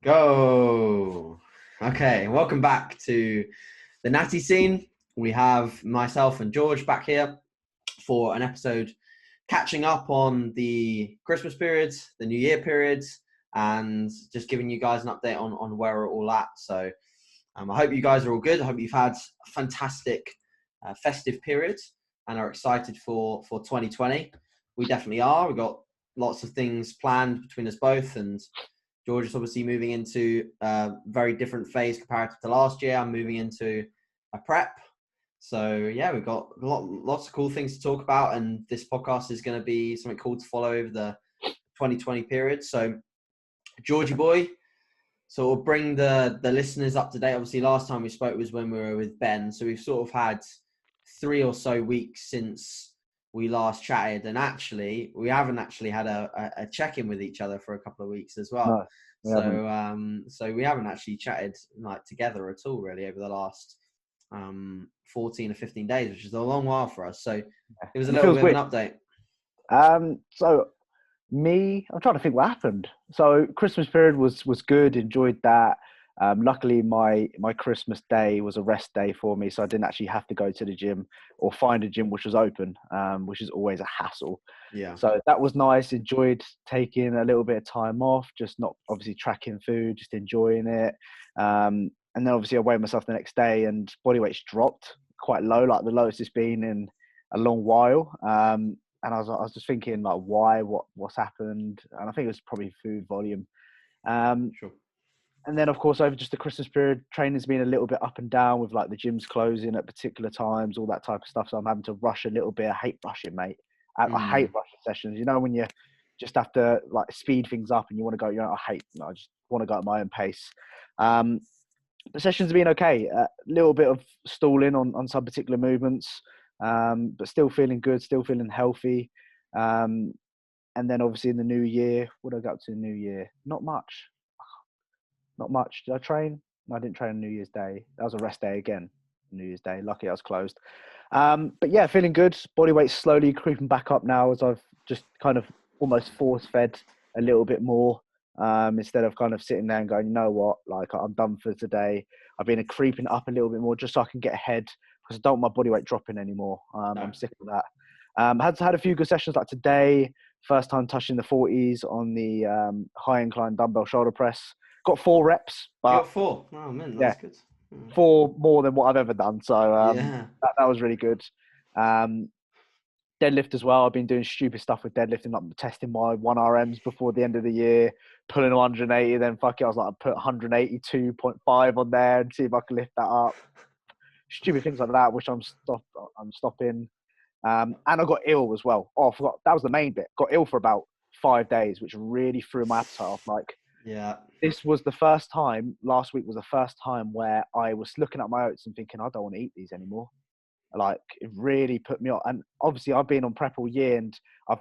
Go. Okay, welcome back to the Natty scene. We have myself and George back here for an episode catching up on the Christmas periods, the New Year periods, and just giving you guys an update on where we're all at. So I hope you guys are all good. I hope you've had a fantastic festive period and are excited for 2020. We definitely are. We've got lots of things planned between us both, and George is obviously moving into a very different phase comparative to last year. I'm moving into a prep. So, yeah, we've got lots of cool things to talk about. And this podcast is going to be something cool to follow over the 2020 period. So, Georgie boy, so we'll bring the listeners up to date. Obviously, last time we spoke was when we were with Ben. So, we've sort of had 3 or so weeks since we last chatted, and actually we haven't actually had a check-in with each other for a couple of weeks as well. No, so we haven't actually chatted like together at all really over the last 14 or 15 days, which is a long while for us. So it was a little bit of an update. I'm trying to think what happened. So Christmas period was good, enjoyed that. Luckily, my Christmas day was a rest day for me, so I didn't actually have to go to the gym or find a gym which was open, which is always a hassle. Yeah. So that was nice. Enjoyed taking a little bit of time off, just not obviously tracking food, just enjoying it. And then obviously I weighed myself the next day, and body weight's dropped quite low, like the lowest it's been in a long while. And I was just thinking like, why? What's happened? And I think it was probably food volume. Sure. And then, of course, over just the Christmas period, training's been a little bit up and down with like the gyms closing at particular times, all that type of stuff. So I'm having to rush a little bit. I hate rushing, mate. I hate rushing sessions. You know, when you just have to like speed things up and you want to go, I just want to go at my own pace. The sessions have been okay. A little bit of stalling on some particular movements, but still feeling good, still feeling healthy. And then obviously in the new year, what did I go up to in the new year? Not much. Did I train? No, I didn't train on New Year's Day. That was a rest day again. New Year's Day. Lucky I was closed. But yeah, feeling good. Body weight's slowly creeping back up now as I've just kind of almost force fed a little bit more. Instead of kind of sitting there and going, you know what, like I'm done for today. I've been creeping up a little bit more just so I can get ahead because I don't want my body weight dropping anymore. I'm sick of that. Had a few good sessions like today. First time touching the 40s on the high incline dumbbell shoulder press. Got 4 reps. But you got 4? Oh, man, that's good. 4 more than what I've ever done. So that was really good. Deadlift as well. I've been doing stupid stuff with deadlifting, like testing my 1RMs before the end of the year, pulling 180, then fuck it, I was like, I put 182.5 on there and see if I can lift that up. Stupid things like that, which I'm stopping. And I got ill as well. Oh, I forgot. That was the main bit. Got ill for about 5 days, which really threw my appetite off. Like, yeah, this was the first time, last week was the first time where I was looking at my oats and thinking, I don't want to eat these anymore. Like, it really put me off. And obviously I've been on prep all year and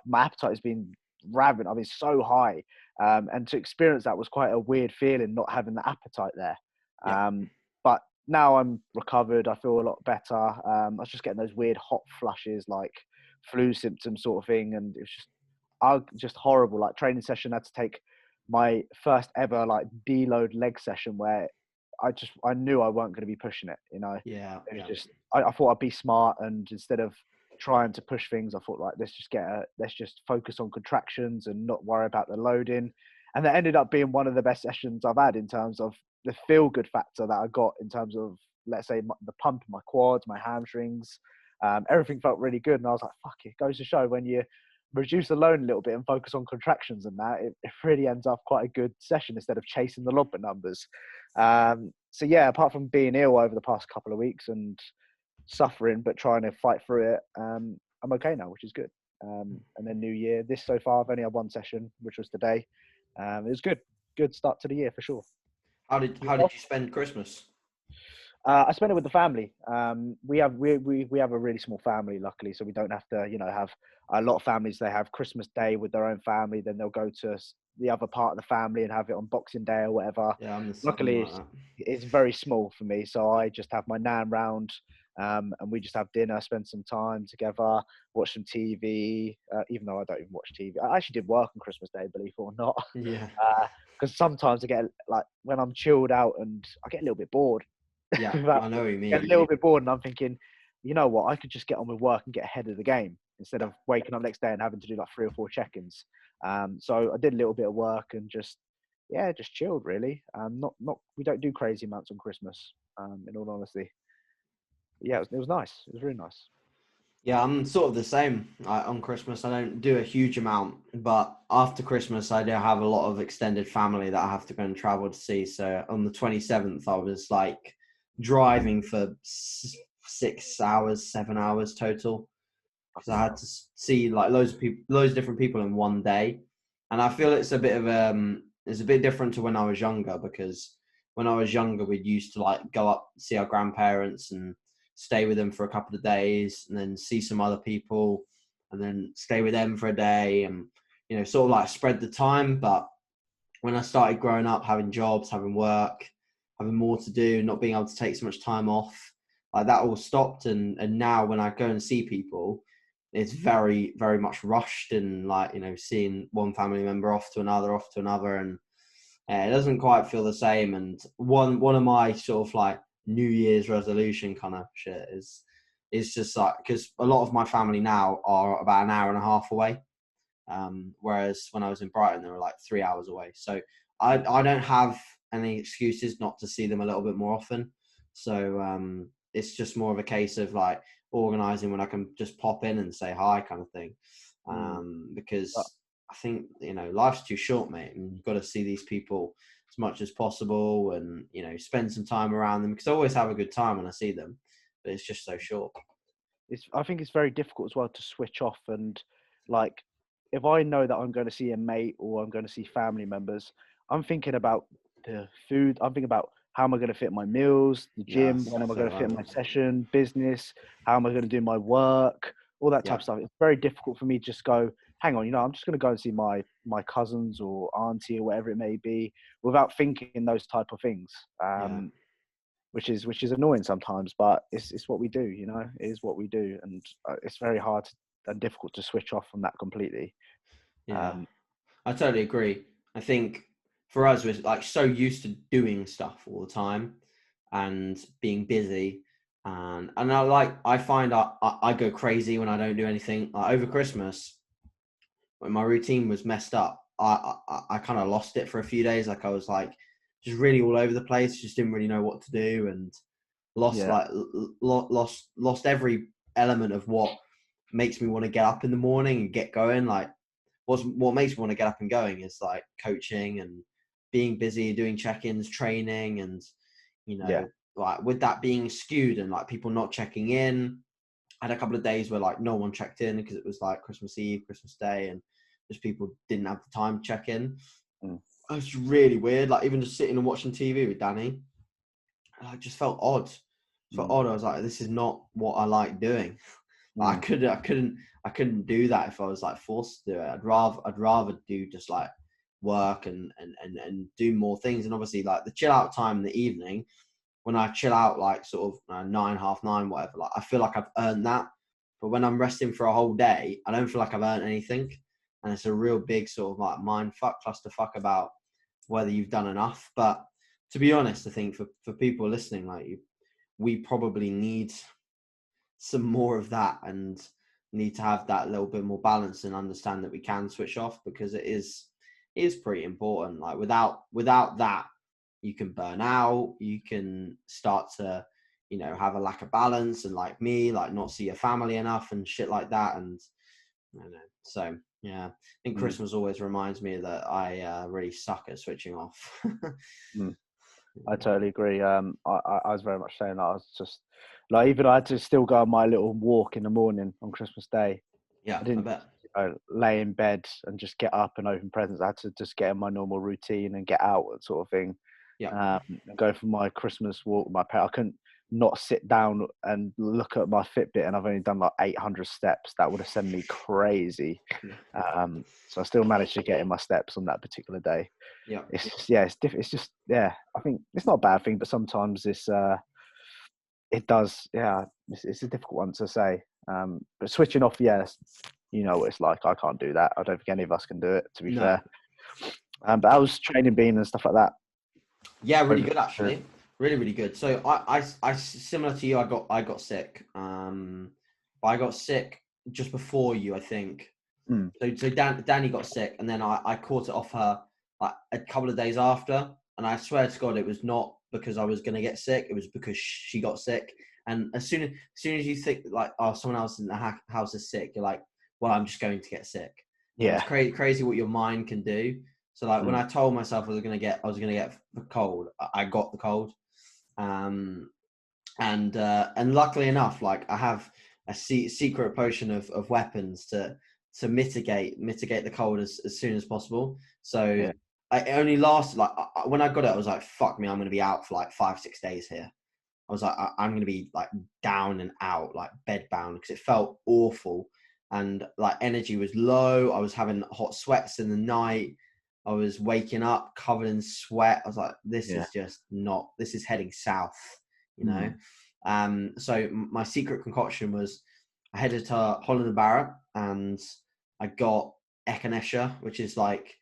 my appetite has been rabid. I've been so high. And to experience that was quite a weird feeling, not having the appetite there. Yeah. But now I'm recovered. I feel a lot better. I was just getting those weird hot flushes, like flu symptoms sort of thing. And it was just horrible. Like, training session, I had to take my first ever like deload leg session where I knew I weren't going to be pushing it, you know. Yeah. It was just I thought I'd be smart, and instead of trying to push things, I thought, like, let's just focus on contractions and not worry about the loading. And that ended up being one of the best sessions I've had in terms of the feel good factor that I got in terms of, let's say, the pump in my quads, my hamstrings, everything felt really good. And I was like, fuck, it goes to show when you reduce the load a little bit and focus on contractions and that, it really ends up quite a good session instead of chasing the logbook numbers. So yeah, apart from being ill over the past couple of weeks and suffering, but trying to fight through it, I'm okay now, which is good. And then New Year, this so far, I've only had 1 session, which was today. It was good start to the year for sure. How did you spend Christmas? I spent it with the family. We have a really small family, luckily, so we don't have to, have a lot of families. They have Christmas Day with their own family, then they'll go to the other part of the family and have it on Boxing Day or whatever. Yeah, luckily, it's very small for me, so I just have my nan round, and we just have dinner, spend some time together, watch some TV. Even though I don't even watch TV, I actually did work on Christmas Day, believe it or not. Yeah. because sometimes I get like when I'm chilled out and I get a little bit bored. Yeah, I know what you Get a mean. little bit bored, and I'm thinking, you know what, I could just get on with work and get ahead of the game instead of waking up next day and having to do like 3 or 4 check-ins. So I did a little bit of work and just chilled really. We don't do crazy amounts on Christmas. In all honesty, yeah, it was nice. It was really nice. Yeah, I'm sort of the same. On Christmas, I don't do a huge amount, but after Christmas, I do have a lot of extended family that I have to go and travel to see. So on the 27th, I was like driving for 6 hours, 7 hours total, because I had to see like loads of people, loads of different people in one day. And I feel it's a bit different to when I was younger, because when I was younger, we used to like go up, see our grandparents and stay with them for a couple of days, and then see some other people, and then stay with them for a day, and sort of like spread the time. But when I started growing up, having jobs, having work, having more to do, not being able to take so much time off, like that all stopped. And now when I go and see people, it's very, very much rushed, and like, seeing one family member off to another, and it doesn't quite feel the same. And one of my sort of like New Year's resolution kind of shit is just like, because a lot of my family now are about an hour and a half away. Whereas when I was in Brighton, they were like 3 hours away. So I don't have any excuses not to see them a little bit more often. So it's just more of a case of like organising when I can just pop in and say hi kind of thing. Because I think, life's too short, mate, and you've got to see these people as much as possible, and, spend some time around them, because I always have a good time when I see them, but it's just so short. I think it's very difficult as well to switch off. And like, if I know that I'm going to see a mate or I'm going to see family members, I'm thinking about the food. I'm thinking about how am I going to fit my meals, the gym, when am I going to fit my session, business, how am I going to do my work, all that type of stuff. It's very difficult for me to just go, hang on, I'm just going to go and see my cousins or auntie or whatever it may be, without thinking those type of things. Which is annoying sometimes, but it's what we do, it is what we do. And it's very hard and difficult to switch off from that completely. Yeah, I totally agree. I think for us, we're like so used to doing stuff all the time and being busy. And I find I go crazy when I don't do anything. Like over Christmas, when my routine was messed up, I kind of lost it for a few days. Like I was like just really all over the place, just didn't really know what to do, and lost lost every element of what makes me want to get up in the morning and get going. Like what makes me want to get up and going is like coaching and being busy, doing check-ins, training, and like with that being skewed and like people not checking in. I had a couple of days where like no one checked in because it was like Christmas Eve, Christmas Day, and just people didn't have the time to check in. It was really weird. Like even just sitting and watching TV with Danny, I just felt odd. I was like, this is not what I like doing. Like, I couldn't do that if I was like forced to do it. I'd rather do just like work and do more things. And obviously like the chill out time in the evening, when I chill out like sort of 9, half 9, whatever, like I feel like I've earned that. But when I'm resting for a whole day, I don't feel like I've earned anything. And it's a real big sort of like mind fuck, clusterfuck about whether you've done enough. But to be honest, I think for people listening, like we probably need some more of that, and need to have that little bit more balance and understand that we can switch off, because it is pretty important. Like without that, you can burn out, you can start to have a lack of balance, and like me, like not see your family enough and shit like that. And I don't know, so yeah, I think Christmas always reminds me that I really suck at switching off. I totally agree. I was very much saying that. I was just like, even I had to still go on my little walk in the morning on Christmas Day. Yeah, I didn't lay in bed and just get up and open presents. I had to just get in my normal routine and get out, that sort of thing. And go for my Christmas walk with my pet. I couldn't not sit down and look at my Fitbit, and I've only done like 800 steps. That would have sent me crazy. So I still managed to get in my steps on that particular day. It's just, it's different. It's just, I think it's not a bad thing, but sometimes it does. It's a difficult one to say. But switching off, yes, you know what it's like. I can't do that. I don't think any of us can do it, to be fair. But how's training been and stuff like that? Yeah, really Over good actually. Really, really good. So I similar to you. I got sick. I got sick just before you, I think. Mm. So Danny got sick, and then I caught it off her like a couple of days after. And I swear to God, it was not because I was going to get sick. It was because she got sick. And as soon as you think like, oh, someone else in the house is sick, you're like, well, I'm just going to get sick. And it's crazy what your mind can do. So like when I told myself I was going to get the cold, I got the cold. And luckily enough, like I have a secret potion of weapons to mitigate the cold as soon as possible. So it only lasted like when I got it, I was like, fuck me, I'm going to be out for like 5-6 days here. I was like, I'm going to be like down and out, like bed bound, because it felt awful. And like energy was low. I was having hot sweats in the night. I was waking up covered in sweat. I was like, this is heading south, you know? So my secret concoction was I headed to Holland and Barrett and I got echinacea, which is like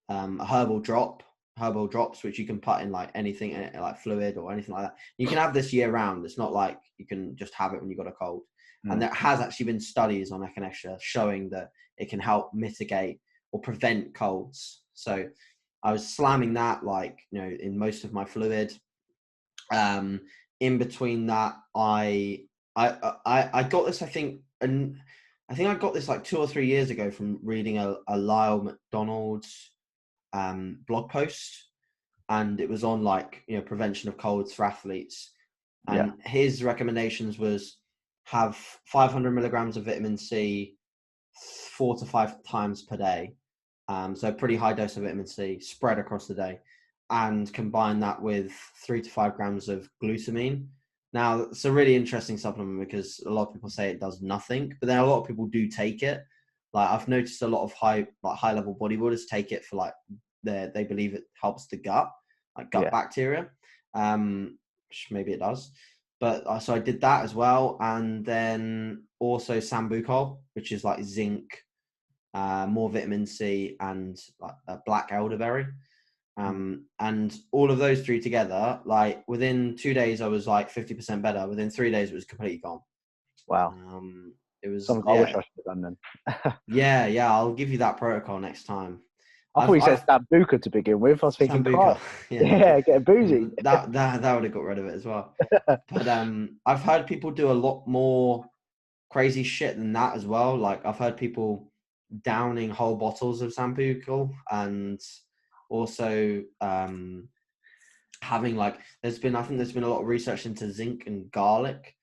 a herbal drops, which you can put in like anything, like fluid or anything like that. You can have this year round. It's not like you can just have it when you got a cold. And there has actually been studies on echinacea showing that it can help mitigate or prevent colds. So I was slamming that like, you know, in most of my fluid. In between that, I got this, I think, and I think I got this like 2 or 3 years ago from reading a Lyle McDonald's blog post, and it was on like, you know, prevention of colds for athletes. And his recommendations was have 500 milligrams of vitamin C 4 to 5 times per day. So a pretty high dose of vitamin C spread across the day, and combine that with 3 to 5 grams of glutamine. Now, it's a really interesting supplement because a lot of people say it does nothing, but then a lot of people do take it. Like I've noticed a lot of high level bodybuilders take it for like they believe it helps the gut, like gut bacteria, which maybe it does. But so I did that as well, and then also sambucol, which is like zinc, more vitamin C, and like a black elderberry. And all of those three together, like within 2 days, I was like 50% better. Within 3 days, it was completely gone. Wow. It was, Something I wish I should have done then. yeah. I'll give you that protocol next time. I thought you said Sambuca to begin with. I was thinking, Sambuca. getting boozy. That would have got rid of it as well. But I've heard people do a lot more crazy shit than that as well. Like I've heard people downing whole bottles of Sambuca, and also having like I think there's been a lot of research into zinc and garlic.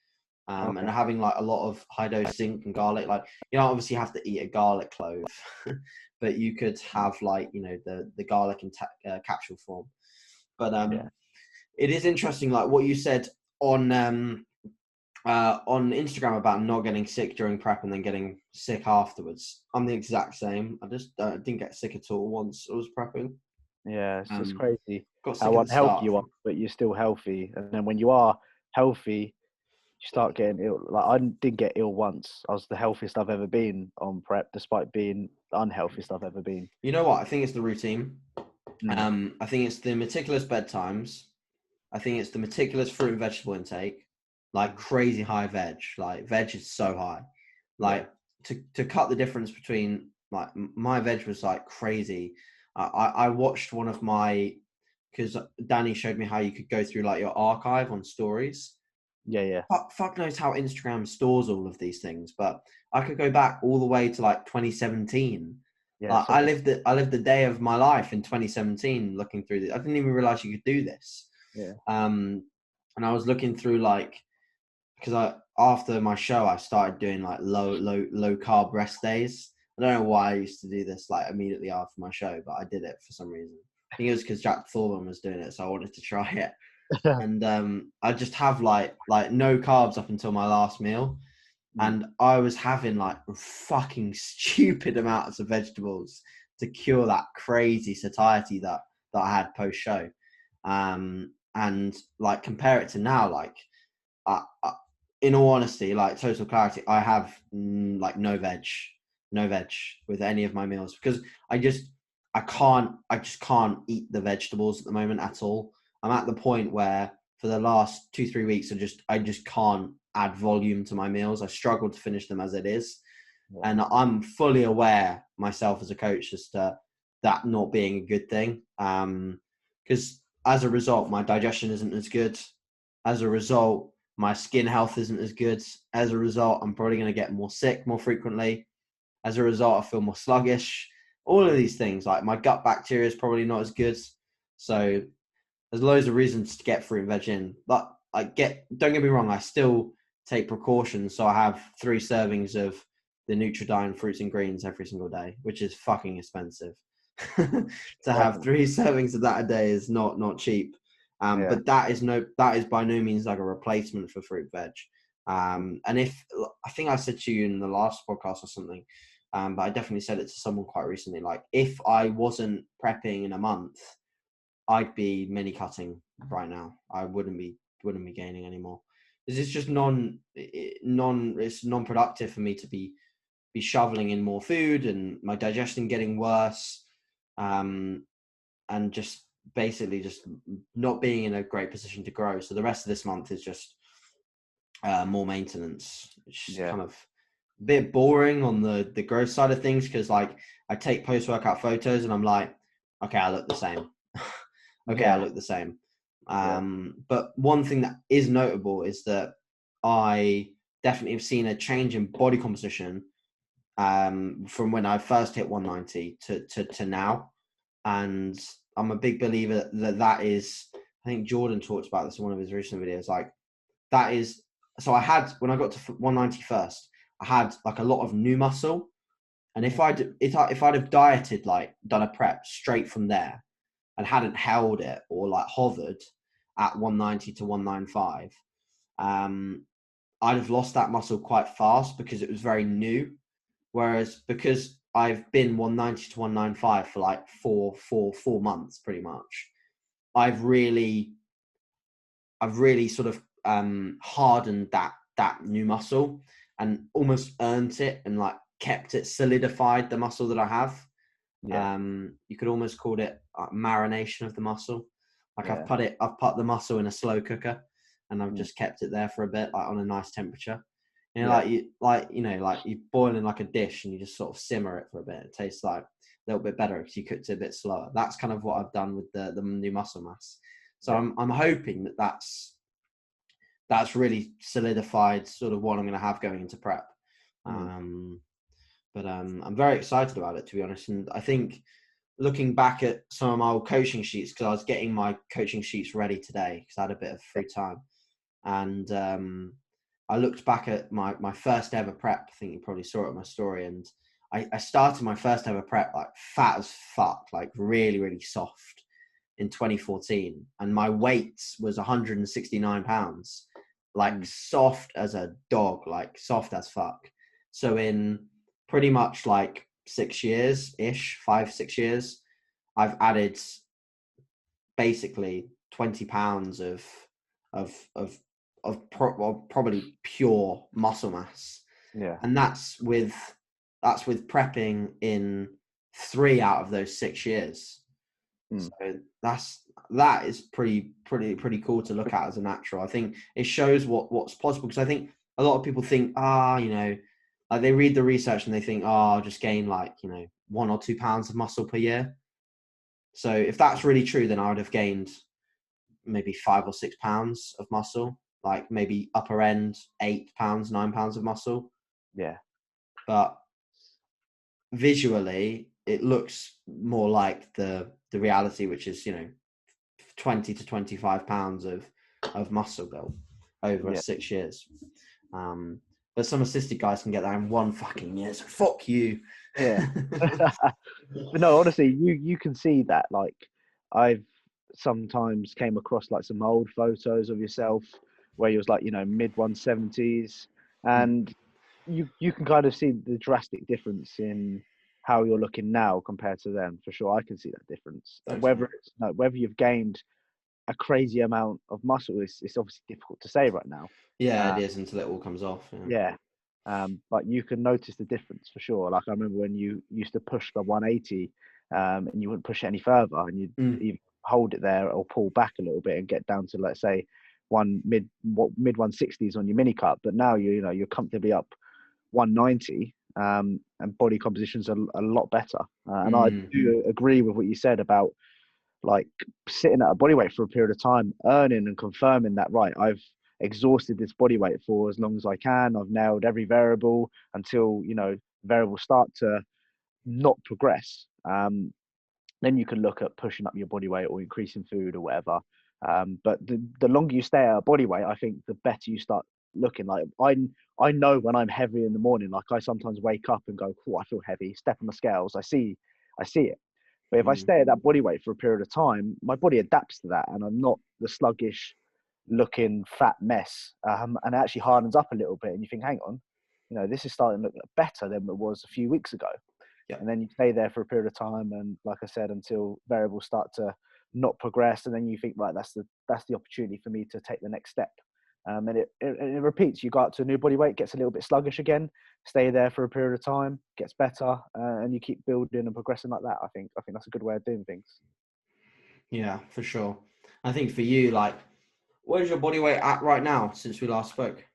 And having like a lot of high dose zinc and garlic, like you don't obviously have to eat a garlic clove, but you could have like, you know, the garlic in capsule form. But it is interesting, like what you said on Instagram about not getting sick during prep and then getting sick afterwards. I'm the exact same. I just didn't get sick at all once I was prepping. Yeah, it's just crazy Got sick how at the start. unhealthy you are, but you're still healthy. And then when you are healthy, you start getting ill. Like I didn't get ill once. I was the healthiest I've ever been on prep, despite being the unhealthiest I've ever been. You know what? I think it's the routine. I think it's the meticulous bedtimes. I think it's the meticulous fruit and vegetable intake, like crazy high veg. Like veg is so high. Like to cut the difference between like my veg was like crazy. I watched one of my, because Danny showed me how you could go through like your archive on stories. Yeah. Fuck knows how Instagram stores all of these things, but I could go back all the way to like 2017. Yeah. Like I lived the day of my life in 2017 looking through this. I didn't even realize you could do this. Yeah. And I was looking through like, because after my show I started doing like low carb rest days. I don't know why I used to do this like immediately after my show, but I did it for some reason. I think it was because Jack Thorburn was doing it, so I wanted to try it. And I just have like no carbs up until my last meal, and I was having like fucking stupid amounts of vegetables to cure that crazy satiety that I had post show. And like compare it to now, like in all honesty, like total clarity, I have like no veg with any of my meals, because I just can't eat the vegetables at the moment at all. I'm at the point where for the last 2-3 weeks, I just can't add volume to my meals. I struggle to finish them as it is. Yeah. And I'm fully aware myself as a coach as to that not being a good thing. Because as a result, my digestion isn't as good. As a result, my skin health isn't as good. As a result, I'm probably going to get more sick more frequently. As a result, I feel more sluggish. All of these things, like my gut bacteria is probably not as good. So there's loads of reasons to get fruit and veg in. But don't get me wrong, I still take precautions. So I have 3 servings of the Nutridyne fruits and greens every single day, which is fucking expensive. To have 3 servings of that a day is not cheap. But that is by no means like a replacement for fruit veg. And if I think I said to you in the last podcast or something, but I definitely said it to someone quite recently. Like, if I wasn't prepping in a month, I'd be mini cutting right now. I wouldn't be gaining anymore. It's just it's non-productive for me to be shoveling in more food and my digestion getting worse, and just basically just not being in a great position to grow. So the rest of this month is just more maintenance. It's kind of a bit boring on the growth side of things, because like I take post-workout photos and I'm like, okay, I look the same. I look the same. But one thing that is notable is that I definitely have seen a change in body composition from when I first hit 190 to now. And I'm a big believer that is, I think Jordan talked about this in one of his recent videos, like that is, so I had, when I got to 190 first, I had like a lot of new muscle. And if I'd have dieted, like done a prep straight from there and hadn't held it or like hovered at 190 to 195, I'd have lost that muscle quite fast because it was very new. Whereas because I've been 190 to 195 for like four months, pretty much, I've really sort of hardened that new muscle and almost earned it and like kept it, solidified the muscle that I have. You could almost call it marination of the muscle. Like I've put the muscle in a slow cooker and I've just kept it there for a bit, like on a nice temperature. You know, like you boil in like a dish and you just sort of simmer it for a bit. It tastes like a little bit better because you cooked it a bit slower. That's kind of what I've done with the new muscle mass. So I'm hoping that's really solidified sort of what I'm going to have going into prep. But I'm very excited about it, to be honest. And I think looking back at some of my old coaching sheets, because I was getting my coaching sheets ready today because I had a bit of free time. And I looked back at my first ever prep. I think you probably saw it in my story. And I started my first ever prep like fat as fuck, like really, really soft in 2014. And my weight was 169 pounds, like soft as a dog, like soft as fuck. So in pretty much like 6 years-ish, 5-6 years, I've added basically 20 pounds of probably pure muscle mass. And that's with prepping in 3 out of those 6 years. So that is pretty cool to look at as a natural. I think it shows what's possible, because I think a lot of people think, like they read the research and they think, I'll just gain like, 1 or 2 pounds of muscle per year. So if that's really true, then I would have gained maybe 5 or 6 pounds of muscle, like maybe upper end 8 pounds, 9 pounds of muscle. But visually it looks more like the reality, which is 20 to 25 pounds of muscle built over 6 years. But some assisted guys can get that in 1 fucking year, so fuck you. But no, honestly, you can see that. Like, I've sometimes came across like some old photos of yourself where you was like, mid 170s, and you can kind of see the drastic difference in how you're looking now compared to then. For sure, I can see that difference. Whether you've gained a crazy amount of muscle, it's obviously difficult to say right now. It is, until it all comes off. But you can notice the difference for sure. Like, I remember when you used to push the 180 and you wouldn't push it any further, and you'd either hold it there or pull back a little bit and get down to, let's say, mid 160s on your mini cut. But now you're comfortably up 190, and body composition's a lot better. And I do agree with what you said about like sitting at a body weight for a period of time, earning and confirming that, right, I've exhausted this body weight for as long as I can. I've nailed every variable until, variables start to not progress. Then you can look at pushing up your body weight or increasing food or whatever. But the longer you stay at a body weight, I think the better you start looking. Like I know when I'm heavy in the morning, like I sometimes wake up and go, oh, I feel heavy, step on the scales, I see it. But if I stay at that body weight for a period of time, my body adapts to that, and I'm not the sluggish looking fat mess. And it actually hardens up a little bit, and you think, hang on, this is starting to look better than it was a few weeks ago. Yeah. And then you stay there for a period of time, and like I said, until variables start to not progress, and then you think, right, that's the opportunity for me to take the next step. And it repeats. You go up to a new body weight, gets a little bit sluggish again, stay there for a period of time, gets better, and you keep building and progressing like that. I think that's a good way of doing things. Yeah, for sure. I think for you, like, where's your body weight at right now since we last spoke?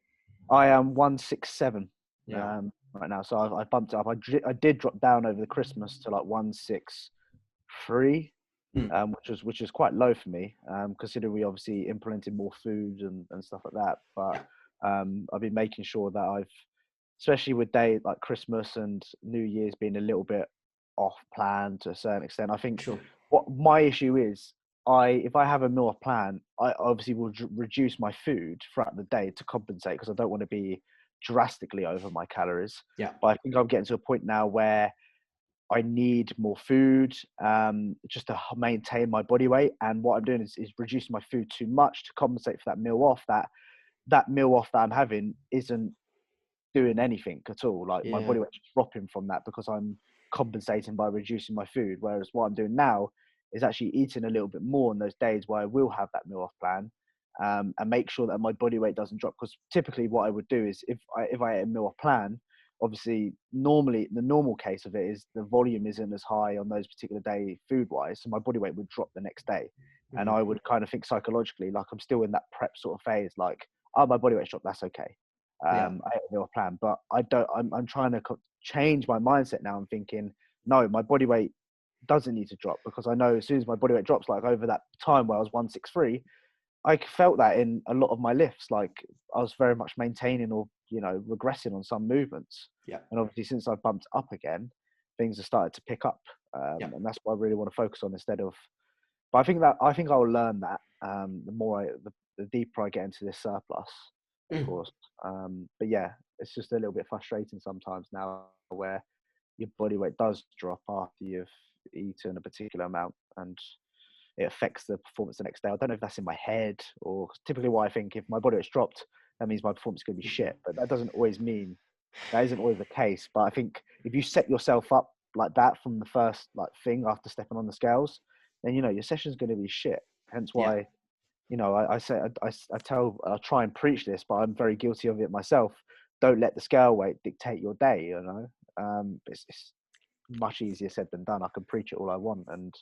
I am 167 Yeah. right now, so I bumped it up. I did drop down over the Christmas to like 163. Which is quite low for me, considering we obviously implemented more food and stuff like that. But I've been making sure that I've, especially with days like Christmas and New Year's being a little bit off plan to a certain extent. I think what my issue is, if I have a meal plan, I obviously will reduce my food throughout the day to compensate, because I don't want to be drastically over my calories. Yeah. But I think I'm getting to a point now where I need more food just to maintain my body weight. And what I'm doing is reducing my food too much to compensate for that meal off. That meal off that I'm having isn't doing anything at all. Like my body weight's dropping from that because I'm compensating by reducing my food. Whereas what I'm doing now is actually eating a little bit more on those days where I will have that meal off plan, and make sure that my body weight doesn't drop. Because typically what I would do is if I ate a meal off plan, obviously normally the normal case of it is the volume isn't as high on those particular day food wise, so my body weight would drop the next day. And I would kind of think psychologically, like I'm still in that prep sort of phase, like, oh, my body weight's dropped, that's okay. I ate a meal plan, but I'm trying to change my mindset now. I'm thinking, no, my body weight doesn't need to drop, because I know as soon as my body weight drops, like over that time where I was 163, I felt that in a lot of my lifts, like I was very much maintaining or regressing on some movements. Yeah. And obviously since I've bumped up again, things have started to pick up, and that's what I really want to focus on instead of. But I think I will learn that the deeper I get into this surplus, of course. But yeah, it's just a little bit frustrating sometimes now where your body weight does drop after you've eaten a particular amount, and it affects the performance the next day. I don't know if that's in my head, or typically what I think, if my body weight's dropped, that means my performance is going to be shit. But that isn't always the case. But I think if you set yourself up like that from the first thing after stepping on the scales, then your session's going to be shit. Hence why I try and preach this, but I'm very guilty of it myself. Don't let the scale weight dictate your day. It's much easier said than done. I can preach it all I want, and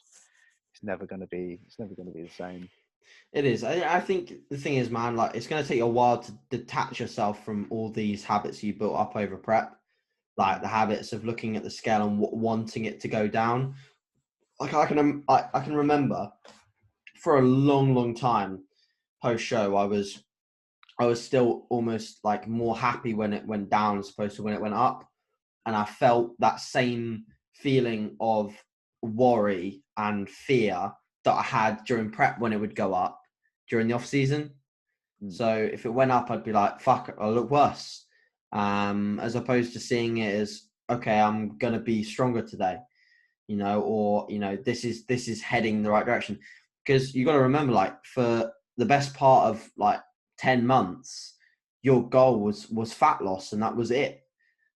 it's never going to be the same. It is. I think the thing is, man, like, it's going to take you a while to detach yourself from all these habits you built up over prep, like the habits of looking at the scale and wanting it to go down. Like I can remember for a long time post show, I was still almost like more happy when it went down as opposed to when it went up, and I felt that same feeling of worry and fear that I had during prep when it would go up during the off season. So if it went up, I'd be like, fuck, I'll look worse. As opposed to seeing it as, okay, I'm going to be stronger today, or, this is heading the right direction. Because you got to remember, like, for the best part of like 10 months, your goal was fat loss, and that was it.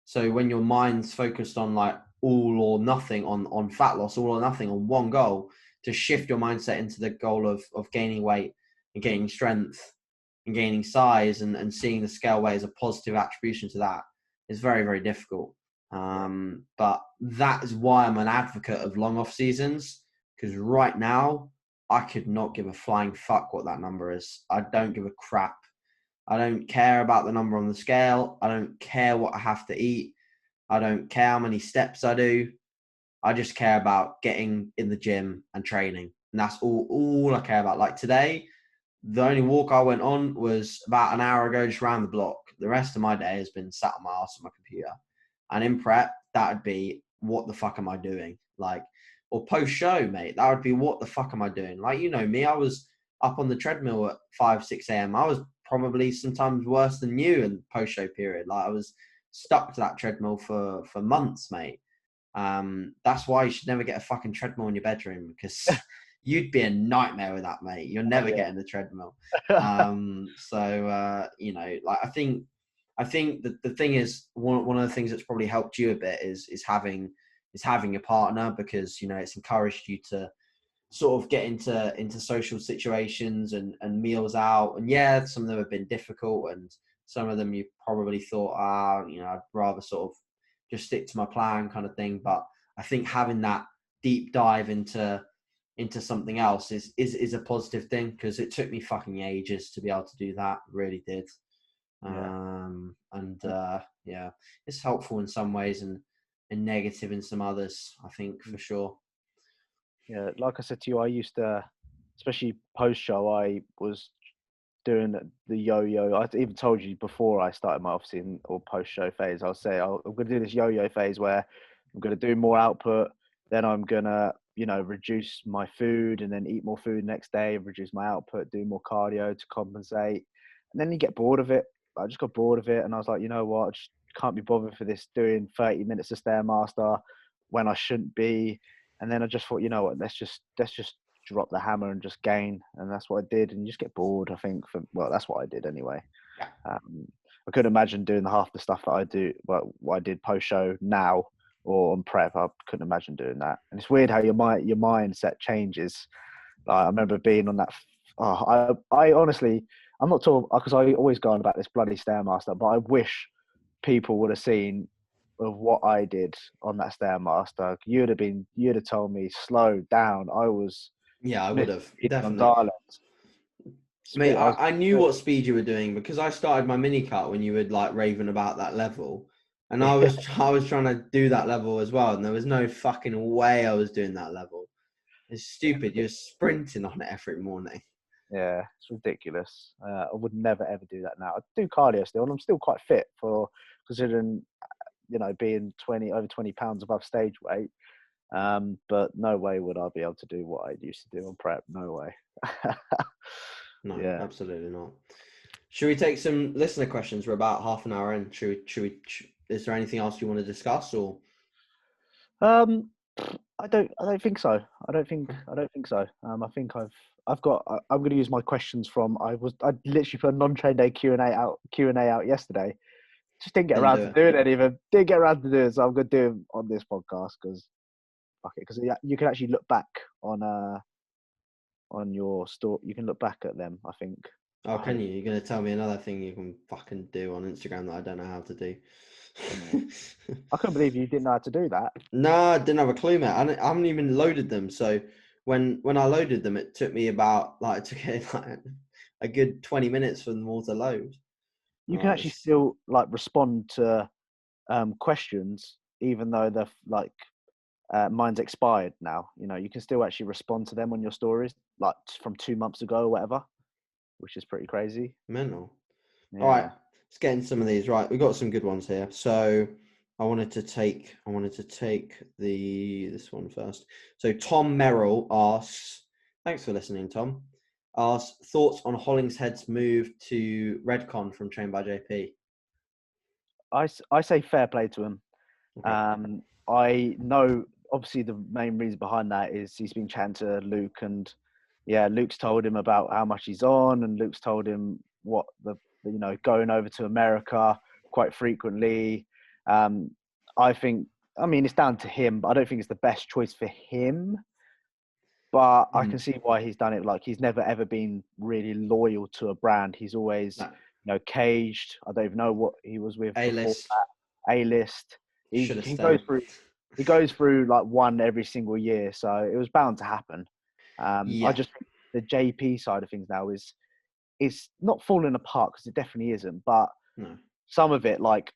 So when your mind's focused on like all or nothing on fat loss, all or nothing on one goal, to shift your mindset into the goal of gaining weight and gaining strength and gaining size and seeing the scale weight as a positive attribution to that is very, very difficult. But that is why I'm an advocate of long off seasons, because right now I could not give a flying fuck what that number is. I don't give a crap. I don't care about the number on the scale. I don't care what I have to eat. I don't care how many steps I do. I just care about getting in the gym and training. And that's all I care about. Like today, the only walk I went on was about an hour ago, just around the block. The rest of my day has been sat on my ass on my computer. And in prep, that would be, what the fuck am I doing? Like, or post show, mate, that would be, what the fuck am I doing? Like, you know me, I was up on the treadmill at 5, 6 a.m. I was probably sometimes worse than you in post show period. Like I was stuck to that treadmill for months, mate. That's why you should never get a fucking treadmill in your bedroom, because you'd be a nightmare with that, mate. You're never getting the treadmill. You know, like I think that the thing is, one of the things that's probably helped you a bit is having a partner, because, you know, it's encouraged you to sort of get into social situations and meals out. And yeah, some of them have been difficult, and some of them you probably thought, you know, I'd rather sort of just stick to my plan kind of thing. But I think having that deep dive into something else is a positive thing, because it took me fucking ages to be able to do that. It really did. Yeah, it's helpful in some ways and negative in some others, I think, for sure. Yeah, like I said to you, I used to, especially post show, I was doing the yo-yo. I even told you before I started my off-season or post-show phase, I'll say I'm going to do this yo-yo phase where I'm going to do more output, then I'm going to, you know, reduce my food and then eat more food next day, reduce my output, do more cardio to compensate. And then you get bored of it. I just got bored of it, and I was like, you know what, I just can't be bothered for this, doing 30 minutes of Stairmaster when I shouldn't be. And then I just thought, you know what, let's just drop the hammer and just gain. And that's what I did. And you just get bored, I think. Well, that's what I did anyway. I couldn't imagine doing half the stuff that I do, what I did post show now or on prep. I couldn't imagine doing that. And it's weird how your mindset changes. Like, I remember being on that. I honestly, I'm not talking, because I always go on about this bloody Stairmaster, but I wish people would have seen of what I did on that Stairmaster. You'd have told me, slow down. I was, I would have definitely. Mate, I knew what speed you were doing, because I started my mini cut when you were like raving about that level, and I was trying to do that level as well, and there was no fucking way I was doing that level. It's stupid. You're sprinting on it every morning. Yeah, it's ridiculous. I would never ever do that now. I do cardio still, and I'm still quite fit for considering, you know, being over 20 pounds above stage weight. But no way would I be able to do what I used to do on prep. No way. No, absolutely not. Should we take some listener questions? We're about half an hour in. Should we? Is there anything else you want to discuss, or? I don't think so. I don't think so. I think I'm going to use my questions from. I literally put a non-train day Q&A out yesterday. Just didn't get around to doing any of them. Didn't get around to doing it, so I'm going to do them on this podcast because you can actually look back on your store. You can look back at them, I think. Oh, can you? You're going to tell me another thing you can fucking do on Instagram that I don't know how to do. I couldn't believe you didn't know how to do that. No, I didn't have a clue, mate. I haven't even loaded them. So when I loaded them, it took me about a good 20 minutes for them all to load. You can actually still like respond to questions, even though they're like mine's expired now. You know, you can still actually respond to them on your stories, like from 2 months ago or whatever, which is pretty crazy. Mental. Yeah. All right, let's get into some of these. Right, we've got some good ones here. So I wanted to take this one first. So Tom Merrill asks, thanks for listening, Tom. Asks thoughts on Hollingshead's move to Redcon from Trained by JP. I say fair play to him. Okay. I know obviously the main reason behind that is he's been chatting to Luke, and Luke's told him about how much he's on, and Luke's told him what going over to America quite frequently. I think, it's down to him, but I don't think it's the best choice for him. But I can see why he's done it. Like, he's never ever been really loyal to a brand. He's always, caged. I don't even know what he was with. A-list. A-list. Should have he stayed. goes through like one every single year, so it was bound to happen. Yeah. I just think the JP side of things now is not falling apart, because it definitely isn't, but No. some of it, like,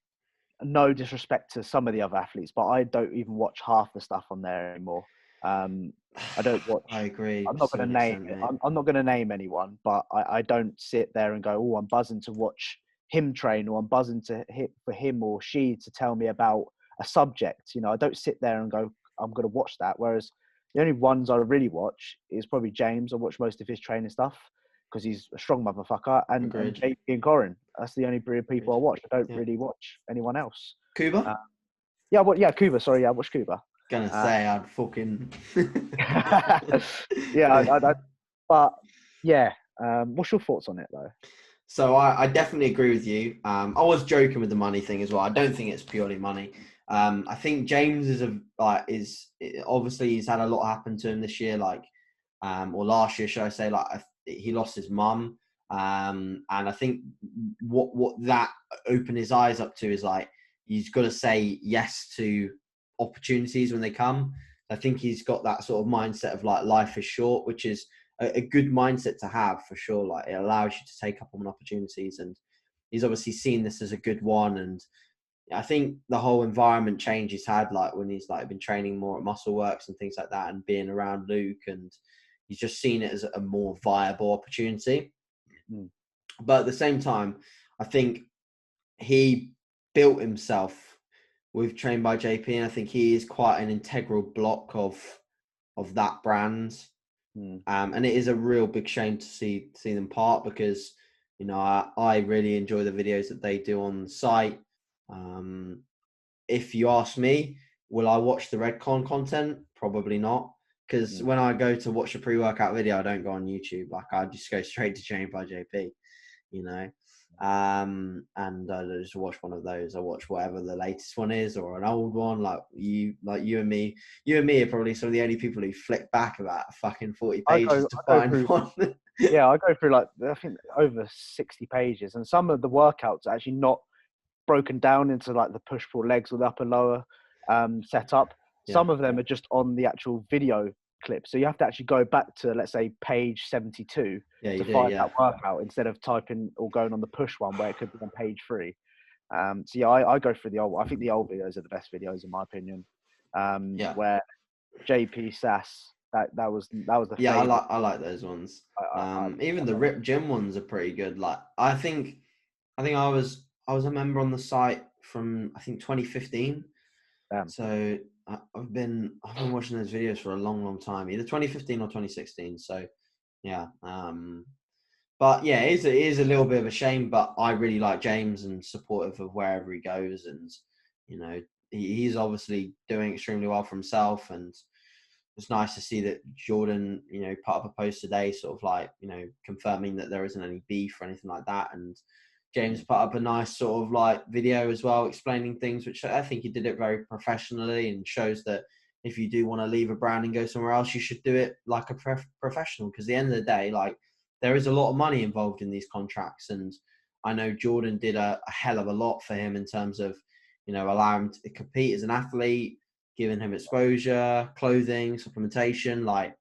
no disrespect to some of the other athletes, but I don't even watch half the stuff on there anymore. I don't watch. I agree. I'm not To going an to name. extent, mate. I'm not going to name anyone, but I don't sit there and go, "Oh, I'm buzzing to watch him train," or "I'm buzzing to hit for him or she to tell me about a subject." You know, I don't sit there and go, "I'm going to watch that." Whereas the only ones I really watch is probably James. I watch most of his training stuff because he's a strong motherfucker, and Agreed. JP and Corin. That's the only breed of people I watch. I don't Yeah. really watch anyone else. Cuba? Cuba. Sorry, I watch Cuba. Gonna say I'd fucking. Yeah, but yeah. What's your thoughts on it though? So I definitely agree with you. I was joking with the money thing as well. I don't think it's purely money. I think James obviously he's had a lot happen to him this year, like or last year, should I say? Like he lost his mum, and I think what that opened his eyes up to is like he's got to say yes to opportunities when they come. I think he's got that sort of mindset of like life is short, which is a good mindset to have for sure. Like it allows you to take up on opportunities, and he's obviously seen this as a good one. And I think the whole environment change he's had, like when he's like been training more at Muscle Works and things like that, and being around Luke, and he's just seen it as a more viable opportunity. Mm. But at the same time, I think he built himself with Trained by JP, and I think he is quite an integral block of that brand. And it is a real big shame to see them part, because you know I really enjoy the videos that they do on the site. If you ask me, will I watch the Redcon content? Probably not, because when I go to watch a pre-workout video, I don't go on YouTube. Like I just go straight to Trained by JP, you know. And I just watch one of those. I watch whatever the latest one is, or an old one. Like you and me are probably some of the only people who flick back about fucking 40 pages to find one. Yeah, I go through like I think over 60 pages, and some of the workouts are actually not broken down into like the push-pull legs or the upper lower setup. Some of them are just on the actual video clip, so you have to actually go back to, let's say, page 72 to find that workout, instead of typing or going on the push one where it could be on page 3. So yeah, I go through the old. I think the old videos are the best videos in my opinion. Where JP Sass, that was the I like those ones. Even the Rip Gym ones are pretty good. Like I think I was a member on the site from I think 2015. So I've been watching those videos for a long time, either 2015 or 2016. So yeah. But yeah, it is a little bit of a shame, but I really like James and supportive of wherever he goes, and you know he's obviously doing extremely well for himself, and it's nice to see that Jordan, you know, put up a post today, sort of like, you know, confirming that there isn't any beef or anything like that, and James put up a nice sort of like video as well, explaining things, which I think he did it very professionally, and shows that if you do want to leave a brand and go somewhere else, you should do it like a professional, because at the end of the day, like there is a lot of money involved in these contracts, and I know Jordan did a hell of a lot for him in terms of, you know, allowing him to compete as an athlete, giving him exposure, clothing, supplementation, like,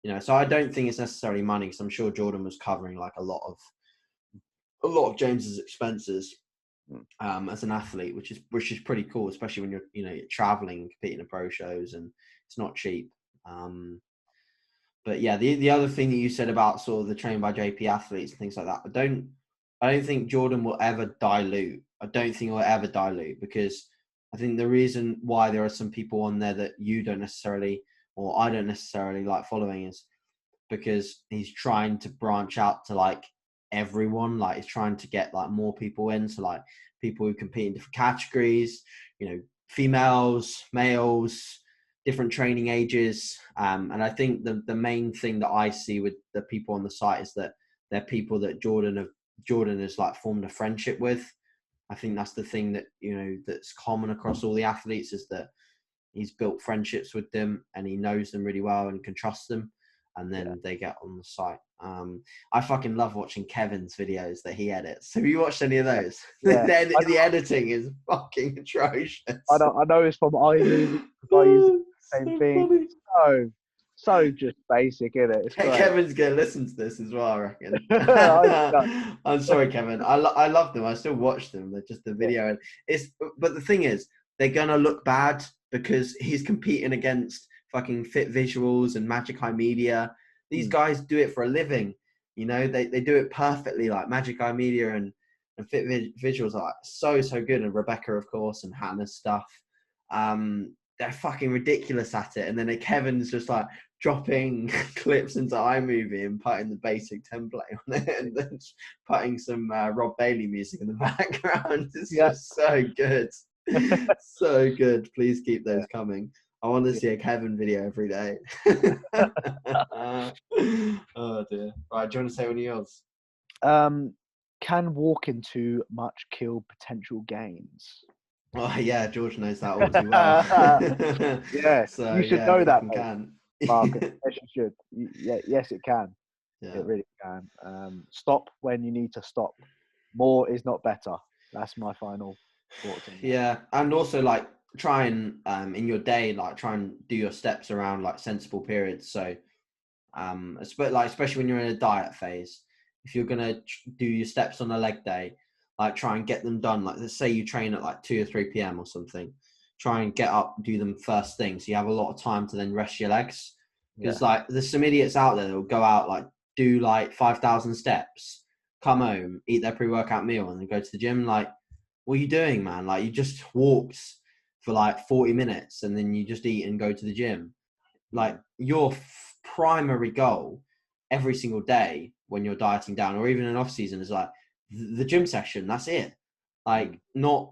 you know, so I don't think it's necessarily money, because I'm sure Jordan was covering like a lot of James's expenses as an athlete, which is pretty cool, especially when you're traveling and competing in pro shows, and it's not cheap. But yeah, the other thing that you said about sort of the Trained by JP athletes and things like that, I don't think Jordan will ever dilute. I don't think he'll ever dilute, because I think the reason why there are some people on there that you don't necessarily, or I don't necessarily like following, is because he's trying to branch out to like everyone. Like he's trying to get like more people in, so like people who compete in different categories, you know, females, males, different training ages. And I think the main thing that I see with the people on the site is that they're people that Jordan has like formed a friendship with. I think that's the thing that, you know, that's common across all the athletes, is that he's built friendships with them and he knows them really well and can trust them. and then they get on the site. I fucking love watching Kevin's videos that he edits. Have you watched any of those? Yeah. The editing is fucking atrocious. I know it's from iMovie. I use the same So thing. funny. So just basic, isn't it? It's great. Kevin's gonna listen to this as well, I reckon. I I'm sorry, Kevin. I love them. I still watch them. They're just the video, and but the thing is, they're gonna look bad because he's competing against fucking Fit Visuals and Magic Eye Media. These guys do it for a living. You know, they do it perfectly. Like Magic Eye Media and Fit Visuals are like so good, and Rebecca, of course, and Hannah's stuff. They're fucking ridiculous at it. And then Kevin's just like dropping clips into iMovie and putting the basic template on it, and then putting some Rob Bailey music in the background. It's just so good. So good. Please keep those coming. I want to see a Kevin video every day. Oh dear. Right, do you want to say one of yours? Can walking too much kill potential gains? Oh yeah, George knows that all too well. Yeah, so, you should know that, can. Marcus. Yes, you should. Yes, it can. Yeah. It really can. Stop when you need to stop. More is not better. That's my final thoughts. Yeah, and also like try and in your day, like try and do your steps around like sensible periods. So, especially when you're in a diet phase, if you're gonna do your steps on a leg day, like try and get them done. Like let's say you train at like 2 or 3 p.m. or something, try and get up, do them first thing, so you have a lot of time to then rest your legs. Because like there's some idiots out there that will go out, like do like 5,000 steps, come home, eat their pre-workout meal, and then go to the gym. Like, what are you doing, man? Like you just walked for like 40 minutes and then you just eat and go to the gym. Like your primary goal every single day when you're dieting down, or even in off season, is like the gym session. That's it. Like not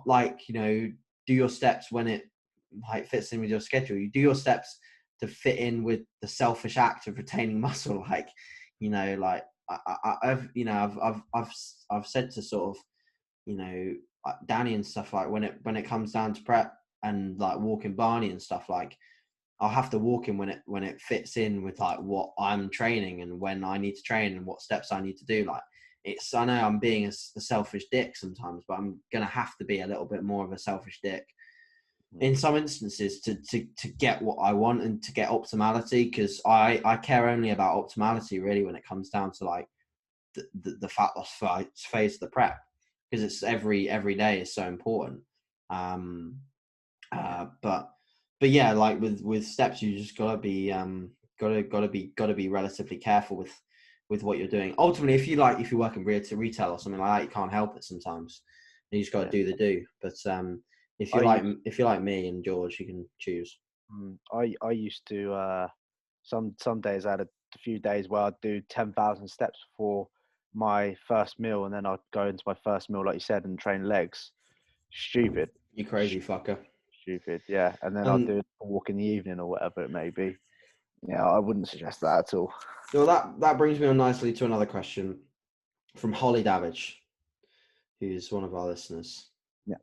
like, you know, do your steps when it like fits in with your schedule. You do your steps to fit in with the selfish act of retaining muscle. Like, you know, like I've said to sort of, you know, Danny and stuff, like when it comes down to prep and like walking Barney and stuff, like I'll have to walk in when it fits in with like what I'm training and when I need to train and what steps I need to do. Like I know I'm being a selfish dick sometimes, but I'm gonna have to be a little bit more of a selfish dick in some instances to get what I want and to get optimality, because I care only about optimality really when it comes down to like the fat loss phase of the prep, because it's every day is so important. But yeah, like with steps, you just gotta be relatively careful with what you're doing. Ultimately, if you work in retail or something like that, you can't help it sometimes. You just gotta do the do. But if you're like me and George, you can choose. I used to some days I had a few days where I'd do 10,000 steps before my first meal, and then I'd go into my first meal, like you said, and train legs. Stupid. You crazy fucker. Stupid, yeah. And then I'd do a walk in the evening or whatever it may be. Yeah, I wouldn't suggest that at all. So that brings me on nicely to another question from Holly Davidge, who's one of our listeners. Yeah.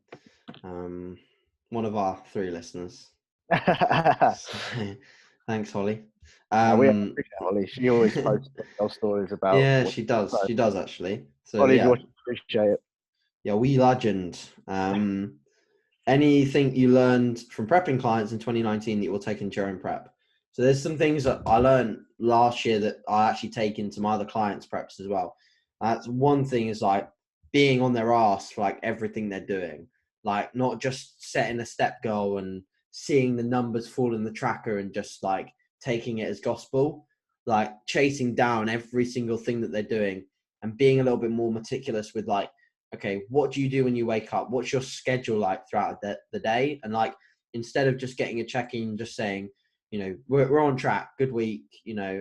One of our 3 listeners. So, thanks, Holly. We appreciate Holly. She always posts those stories about. Yeah, she does. She does actually. So Holly, yeah, appreciate it. Yeah, we legend. Anything you learned from prepping clients in 2019 that you will take into your own prep? So there's some things that I learned last year that I actually take into my other clients' preps as well. That's one thing, is like being on their ass for like everything they're doing. Like not just setting a step goal and seeing the numbers fall in the tracker and just like taking it as gospel. Like chasing down every single thing that they're doing and being a little bit more meticulous with like, okay, what do you do when you wake up? What's your schedule like throughout the day? And like, instead of just getting a check-in, just saying, you know, we're on track, good week, you know,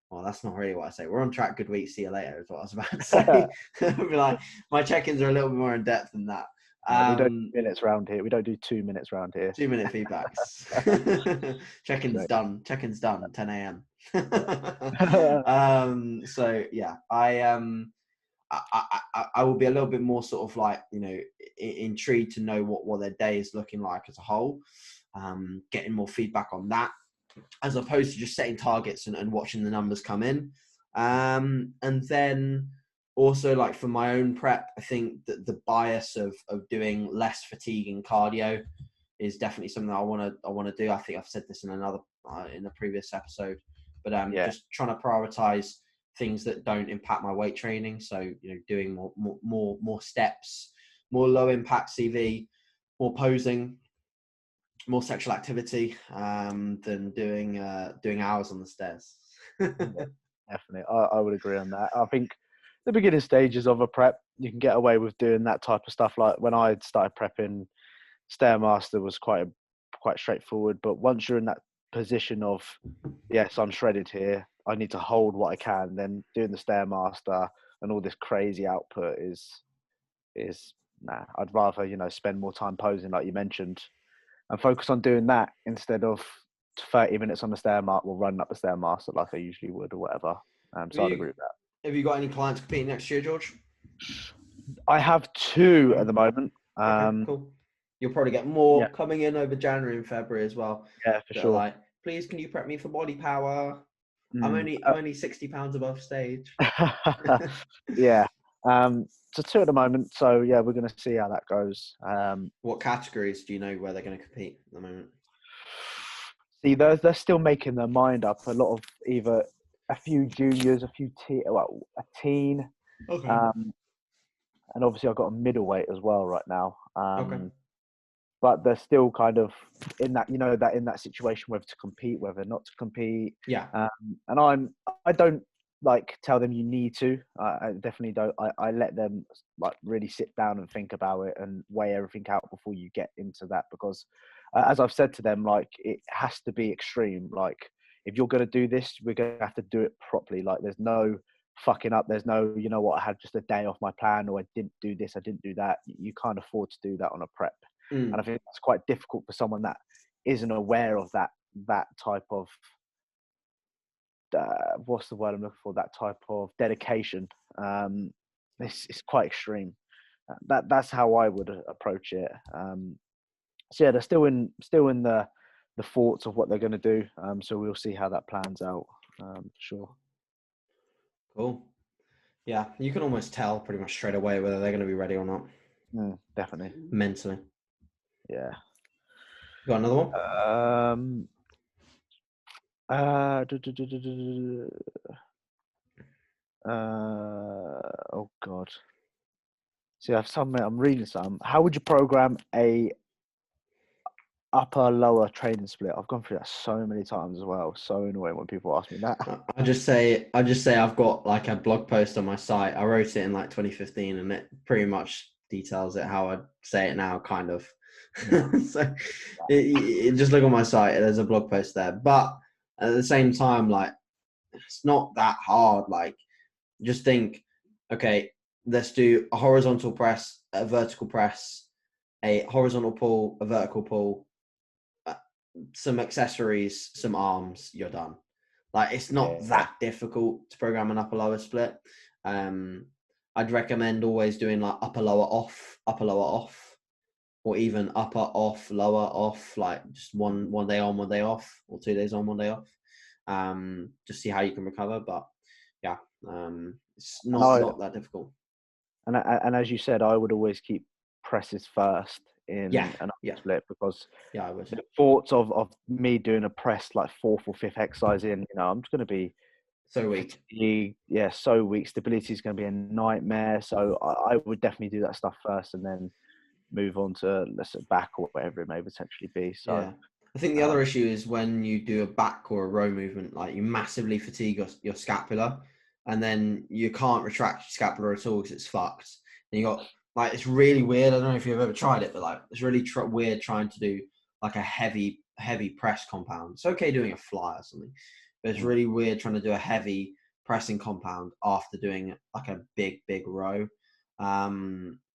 well, that's not really what I say. We're on track, good week, see you later is what I was about to say. I'd be like, my check-ins are a little bit more in depth than that. We don't do minutes round here. We don't do 2 minutes round here. 2-minute feedbacks. Check-in's done. Check-in's done. 10 a.m. So yeah, I will be a little bit more sort of like, you know, intrigued to know what their day is looking like as a whole. Getting more feedback on that. as opposed to just setting targets and watching the numbers come in. And then also, like, for my own prep, I think that the bias of doing less fatiguing cardio is definitely something that I want to do. I think I've said this in another in a previous episode, but just trying to prioritize things that don't impact my weight training. So, doing more steps, more low impact CV, more posing, more sexual activity than doing hours on the stairs. Definitely, I would agree on that. I think the beginning stages of a prep, you can get away with doing that type of stuff. Like when I started prepping, Stairmaster was quite straightforward. But once you're in that position of, yes, I'm shredded here, I need to hold what I can, then doing the Stairmaster and all this crazy output is nah. I'd rather, spend more time posing, like you mentioned, and focus on doing that instead of 30 minutes on the Stairmaster or running up the Stairmaster like I usually would or whatever. So I'd agree with that. Have you got any clients competing next year, George? I have 2 at the moment. Okay, cool. You'll probably get more coming in over January and February as well. Yeah, for sure. Like, please, can you prep me for body power? I'm only 60 pounds above stage. Yeah. So 2 at the moment. So yeah, we're going to see how that goes. What categories do you know where they're going to compete at the moment? See, they're still making their mind up. A lot of either a few juniors, a teen. Okay. And obviously I've got a middleweight as well right now. Okay. But they're still kind of in that, in that situation, whether to compete, whether not to compete. Yeah. And I don't like tell them you need to. I definitely don't. I let them like really sit down and think about it and weigh everything out before you get into that, because as I've said to them, like, it has to be extreme. Like, if you're going to do this, we're going to have to do it properly. Like, there's no fucking up. There's no, I had just a day off my plan, or I didn't do this, I didn't do that. You can't afford to do that on a prep. And I think that's quite difficult for someone that isn't aware of that type of what's the word I'm looking for? That type of dedication. It's quite extreme. That's how I would approach it. So yeah, they're still in the thoughts of what they're going to do. So we'll see how that plans out. Sure. Cool. Yeah, you can almost tell pretty much straight away whether they're going to be ready or not. Definitely. Mentally. Yeah. Got another one? Oh God. See, I'm reading some. How would you program a upper lower training split? I've gone through that so many times as well. So annoying when people ask me that. I just say I've got like a blog post on my site. I wrote it in like 2015, and it pretty much details it how I'd say it now, kind of. So just look on my site. There's a blog post there, but at the same time, like, it's not that hard. Like, just think, okay, let's do a horizontal press, a vertical press, a horizontal pull, a vertical pull, some accessories, some arms, you're done. Like, it's not that difficult to program an upper lower split. I'd recommend always doing like upper lower off, or even upper off, lower off, like just one day on, 1 day off, or 2 days on, 1 day off. Just see how you can recover. But yeah, it's not that difficult. And as you said, I would always keep presses first in an upper split, because I would. The thoughts of me doing a press like 4th or 5th exercise in, I'm just going to be so weak. So weak. Stability is going to be a nightmare. So I would definitely do that stuff first, and then move on to, let's say, back or whatever it may potentially be. So yeah. I think the other issue is when you do a back or a row movement, like, you massively fatigue your scapula, and then you can't retract your scapula at all because it's fucked. And you got, like, it's really weird. I don't know if you've ever tried it, but like, it's really weird trying to do like a heavy press compound. It's okay doing a fly or something, but it's really weird trying to do a heavy pressing compound after doing like a big row.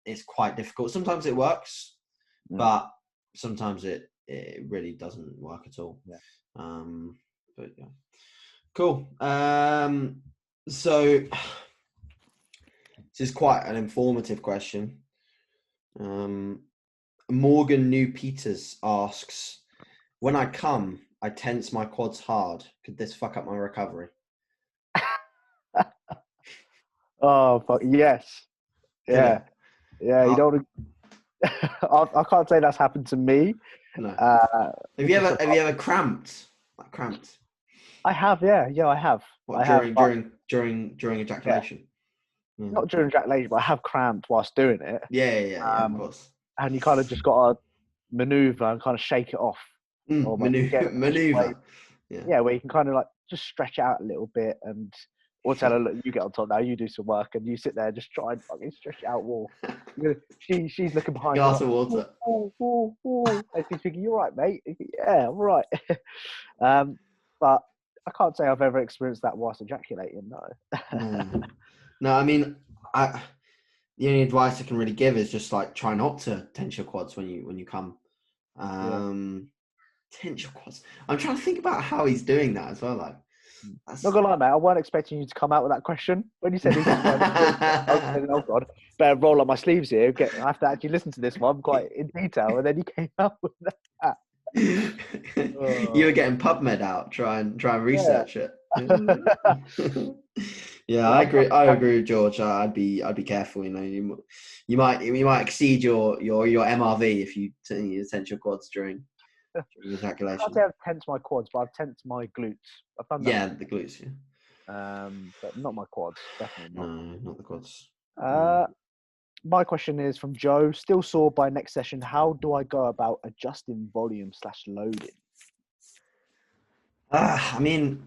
It's quite difficult. Sometimes it works, but sometimes it really doesn't work at all. But yeah, cool. So this is quite an informative question. Morgan New Peters asks, when I come, I tense my quads hard. Could this fuck up my recovery? Oh, fuck, yes. Yeah. Yeah, you don't I can't say that's happened to me. No. Uh, Have you ever cramped? Like cramped? I have, yeah. Yeah, I have. What, I have, but during yeah, ejaculation? Yeah. not during ejaculation, but I have cramped whilst doing it. Yeah, of course. And you kind of just got to maneuver and kind of shake it off. Almost get it Maneuver. Yeah, where you can kind of like just stretch it out a little bit and or tell her, look, you get on top now, you do some work, and you sit there, just try and fucking stretch it out more. She's looking behind you. Glass Like, of water. ooh. And she's thinking, you're right, mate. Yeah, I'm right. But I can't say I've ever experienced that whilst ejaculating, no. No, I mean, the only advice I can really give is just like try not to tense your quads when you come. Tense your quads. I'm trying to think about how he's doing that as well. Like, not gonna lie, mate. I wasn't expecting you to come out with that question when you said this. I was thinking, oh god, better roll up my sleeves here. I have to actually listen to this one quite in detail, and then you came out with that. You were getting PubMed out, try and research it. Yeah, I agree with George. I'd be careful. You know, you might exceed your MRV if you tense your quads during ejaculation. I'd say I've tensed my quads, but I've tensed my glutes. I've done that. Yeah, the glutes. Yeah. But not my quads. Definitely not. No, not the quads. My question is from Joe. Still sore by next session. How do I go about adjusting volume / loading? I mean,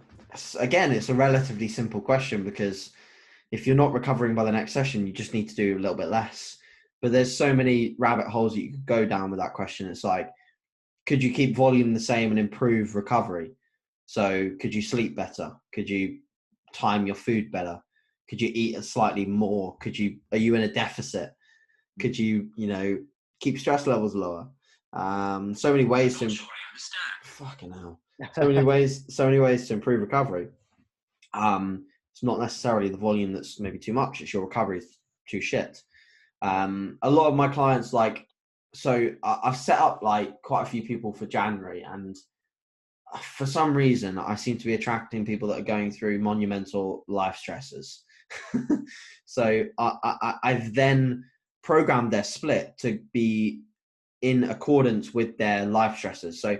again, it's a relatively simple question because if you're not recovering by the next session, you just need to do a little bit less. But there's so many rabbit holes that you could go down with that question. It's like, could you keep volume the same and improve recovery? So could you sleep better? Could you time your food better? Could you eat slightly more? Are you in a deficit? Could you keep stress levels lower? So many ways to fucking hell. So many ways to improve recovery. It's not necessarily the volume that's maybe too much. It's your recovery is too shit. A lot of my clients I've set up like quite a few people for January, and for some reason I seem to be attracting people that are going through monumental life stresses. So I've then programmed their split to be in accordance with their life stresses. So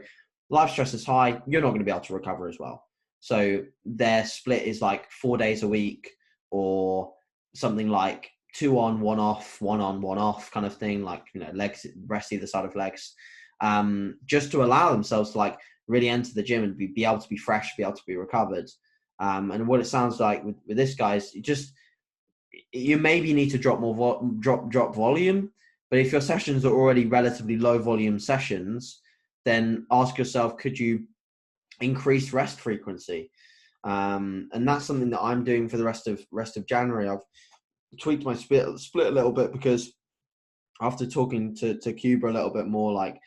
life stress is high, you're not going to be able to recover as well. So their split is like 4 days a week, or something like 2 on, 1 off, 1 on, 1 off kind of thing, like, legs, rest either side of legs, just to allow themselves to like really enter the gym and be able to be fresh, be able to be recovered. And what it sounds like with this guy is you maybe need to drop more drop volume, but if your sessions are already relatively low volume sessions, then ask yourself, could you increase rest frequency? And that's something that I'm doing for the rest of January. I've tweaked my split a little bit because after talking to Cuba a little bit more, like,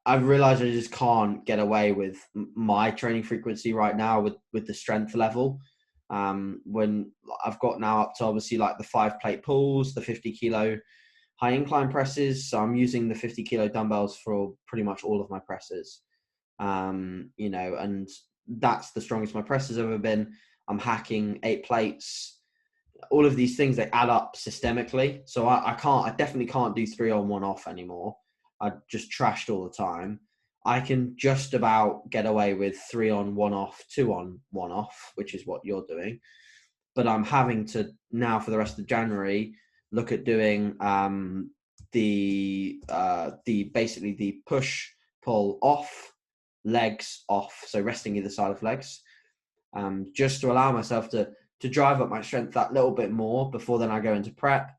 I've realized I just can't get away with my training frequency right now with the strength level. When I've got now up to obviously like the 5 plate pulls, the 50 kilo high incline presses. So I'm using the 50 kilo dumbbells for pretty much all of my presses. And that's the strongest my press has ever been. I'm hacking 8 plates. All of these things, they add up systemically. So I definitely can't do 3 on 1 off anymore. I just trashed all the time. I can just about get away with 3 on 1 off, 2 on 1 off, which is what you're doing. But I'm having to now for the rest of January look at doing the basically the push pull off, legs off, so resting either side of legs, just to allow myself to drive up my strength that little bit more before then I go into prep.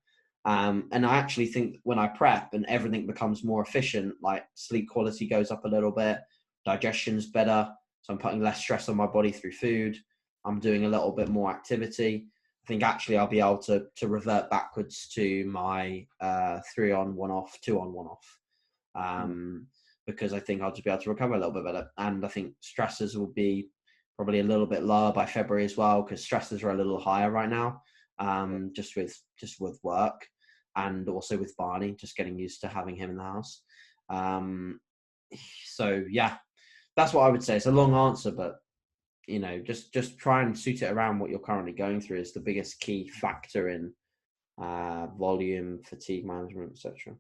And I actually think when I prep and everything becomes more efficient, like sleep quality goes up a little bit, digestion's better, so I'm putting less stress on my body through food, I'm doing a little bit more activity. I think actually I'll be able to revert backwards to my 3 on 1 off, 2 on 1 off, because I think I'll just be able to recover a little bit better. And I think stresses will be probably a little bit lower by February as well, because stresses are a little higher right now, just with work and also with Barney, just getting used to having him in the house. So yeah, that's what I would say. It's a long answer, but just try and suit it around what you're currently going through is the biggest key factor in volume, fatigue management, etc.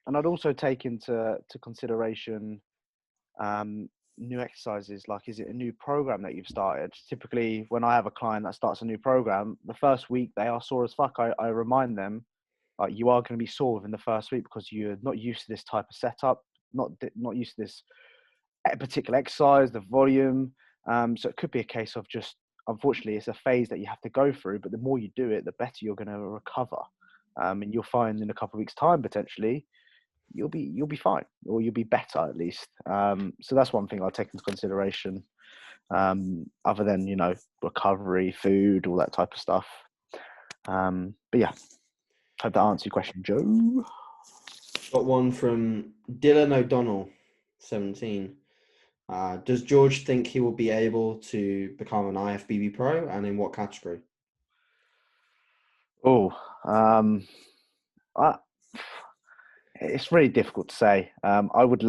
And I'd also take into consideration new exercises. Like, is it a new program that you've started? Typically, when I have a client that starts a new program, the first week they are sore as fuck. I remind them, like, you are going to be sore within the first week because you're not used to this type of setup, not used to this particular exercise, the volume. So it could be a case of just, unfortunately, it's a phase that you have to go through. But the more you do it, the better you're going to recover. And you'll find in a couple of weeks' time, potentially, you'll be fine, or you'll be better at least. So that's one thing I'll take into consideration. Other than recovery, food, all that type of stuff. But yeah, hope that answers your question, Joe. Got one from Dylan O'Donnell, 17. Does George think he will be able to become an IFBB pro, and in what category? It's really difficult to say. I would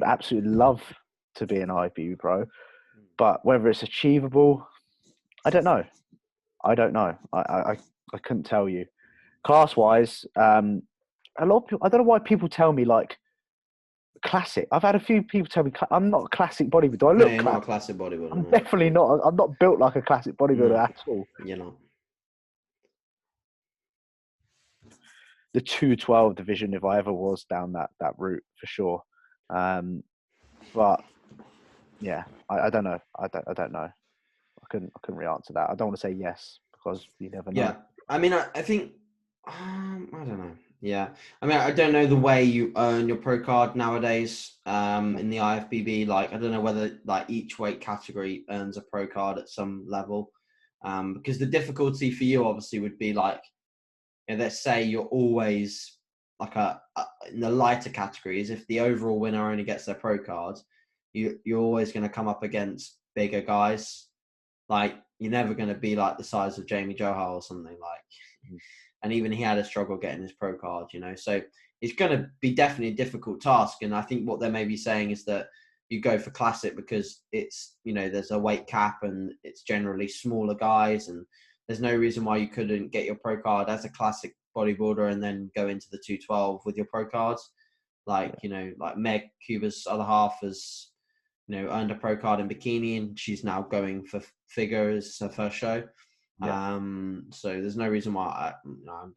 absolutely love to be an IFBB pro, but whether it's achievable, I don't know. I couldn't tell you. Class wise, a lot of people, I don't know why people tell me like classic. I've had a few people tell me I'm not a classic bodybuilder. Do I look? No, you're not a classic bodybuilder. I'm definitely not. I'm not built like a classic bodybuilder at all. You're not. The 212 division, if I ever was down that route, for sure. But yeah, I don't know. I don't know. I couldn't really answer that. I don't want to say yes because you never know. Yeah, I mean, I think I don't know. Yeah, I mean, I don't know the way you earn your pro card nowadays. In the IFBB, like I don't know whether like each weight category earns a pro card at some level. Because the difficulty for you obviously would be like, let's say you're always like in the lighter categories. If the overall winner only gets their pro card, you're always going to come up against bigger guys. Like you're never going to be like the size of Jamie Johal or something like. And even he had a struggle getting his pro card, So it's going to be definitely a difficult task. And I think what they may be saying is that you go for classic because it's, there's a weight cap and it's generally smaller guys, and there's no reason why you couldn't get your pro card as a classic bodybuilder and then go into the 212 with your pro cards. Like, like Meg Cuba's other half has, earned a pro card in bikini, and she's now going for figure as her first show. Yeah. So there's no reason why I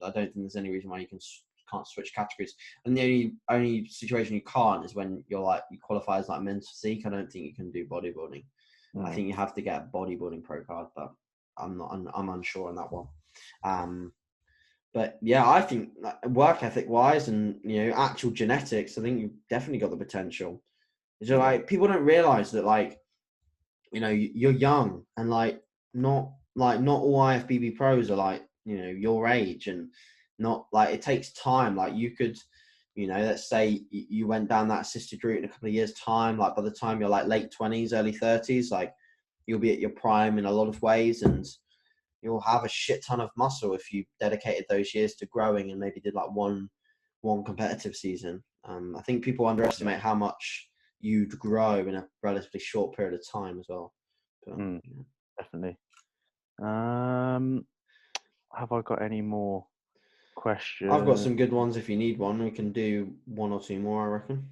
don't think there's any reason why you can't switch categories. And the only situation you can't is when you're like you qualify as like men's physique. I don't think you can do bodybuilding. I think you have to get a bodybuilding pro card, but I'm unsure on that one. But yeah, I think work ethic wise and actual genetics, I think you've definitely got the potential. So like people don't realize that like you're young and like not all IFBB pros are like your age, and not like it takes time. Like you could let's say you went down that assisted route in a couple of years time, like by the time you're like late 20s early 30s, like you'll be at your prime in a lot of ways, and you'll have a shit ton of muscle if you dedicated those years to growing and maybe did like one competitive season. I think people underestimate how much you'd grow in a relatively short period of time as well. But, definitely. Have I got any more questions? I've got some good ones. If you need one, we can do one or two more, I reckon.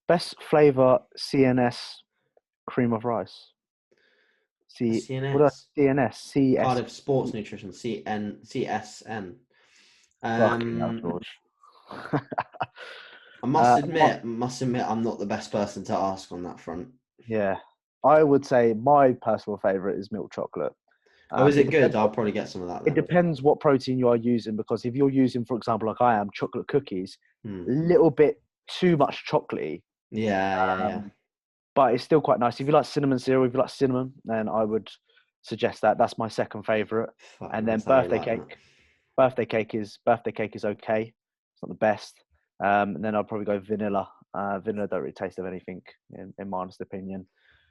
Best flavor CNS cream of rice. CNS. What is CNS? CS. Cardiff Sports Nutrition. CSN. George. I must admit, I'm not the best person to ask on that front. Yeah, I would say my personal favorite is milk chocolate. Oh, is it good? I'll probably get some of that then. It depends what protein you are using, because if you're using, for example, like I am, chocolate cookies, a little bit too much chocolatey. Yeah. But it's still quite nice. If you like cinnamon cereal, if you like cinnamon, then I would suggest that. That's my second favorite. And then birthday cake. Birthday cake is okay. It's not the best. And then I'll probably go vanilla. Vanilla don't really taste of anything, in my honest opinion.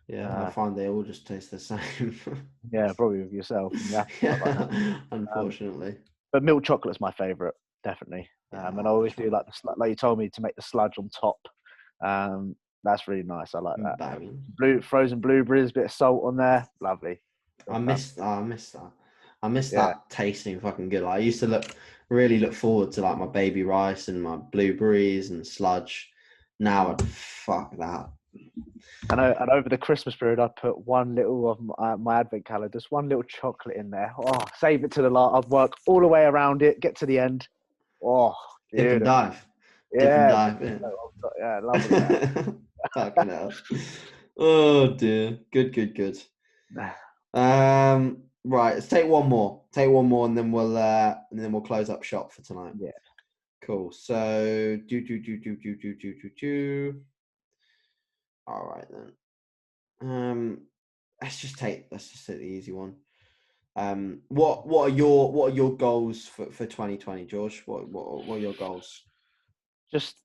Yeah, I find they all just taste the same. Yeah, probably with yourself. Yeah, unfortunately. But milk chocolate's my favourite, definitely. And I always do like you told me, to make the sludge on top. That's really nice. I like that. Banging. Frozen blueberries, bit of salt on there. Lovely. I miss that. I miss Yeah. that tasting fucking good. Like, I used to really look forward to like my baby rice and my blueberries and sludge. Now I'd fuck that. And over the Christmas period, I put one little of my advent calendar, just one little chocolate in there. Oh, save it to the last. I'd work all the way around it, get to the end. Oh, Dip and beautiful. dive. Dip and Yeah, dive. Yeah. yeah, lovely that. Fucking hell. Oh dear. Good. Right, let's take one more. And then we'll close up shop for tonight. Yeah. Cool. So all right then. Let's just take the easy one. What are your goals for 2020, George? What are your goals? Just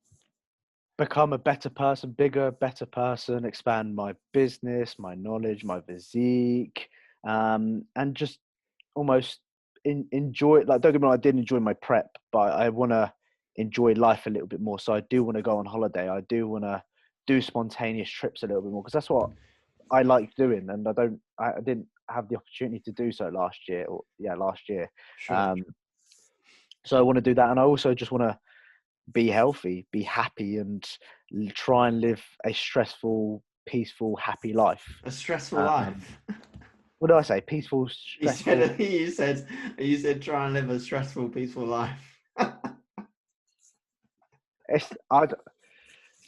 become a better person, better person, expand my business, my knowledge, my physique, and just almost enjoy it. Like, don't get me wrong, I did enjoy my prep, but I want to enjoy life a little bit more. So I do want to go on holiday. I do want to do spontaneous trips a little bit more, because that's what I like doing, and I didn't have the opportunity to do so last year. Sure. So I want to do that, and I also just want to be healthy, be happy, and try and live a stressful, peaceful, happy life. A stressful life. What do I say? Peaceful, stressful. You said try and live a stressful, peaceful life.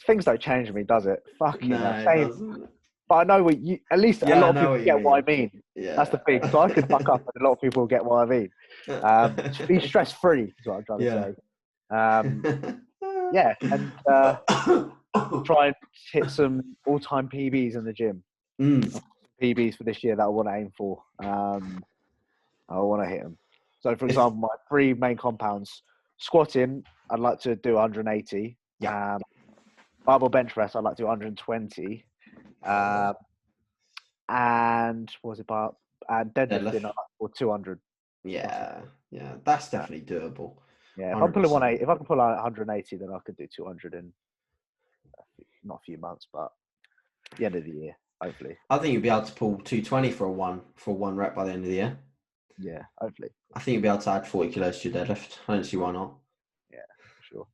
Things don't change with me, does it? Fucking No, hell. it doesn't. But I know at least a lot of people get what I mean. Yeah. That's the thing. So I could fuck up, and a lot of people get what I mean. Be stress free is what I'm trying to say. Yeah, and try and hit some all-time PBs in the gym. PBs for this year that I want to aim for. I want to hit them. So, for example, my 3 main compounds: squatting, I'd like to do 180. Yeah. Barbell bench press, I'd like to do 120. And what was it about? And deadlifting for 200. Yeah, that's definitely doable. Yeah, if I can pull out 180, then I could do 200 in not a few months, but the end of the year, hopefully. I think you'll be able to pull 220 for one rep by the end of the year. Yeah, hopefully. I think you'll be able to add 40 kilos to your deadlift. I don't see why not. Yeah, for sure.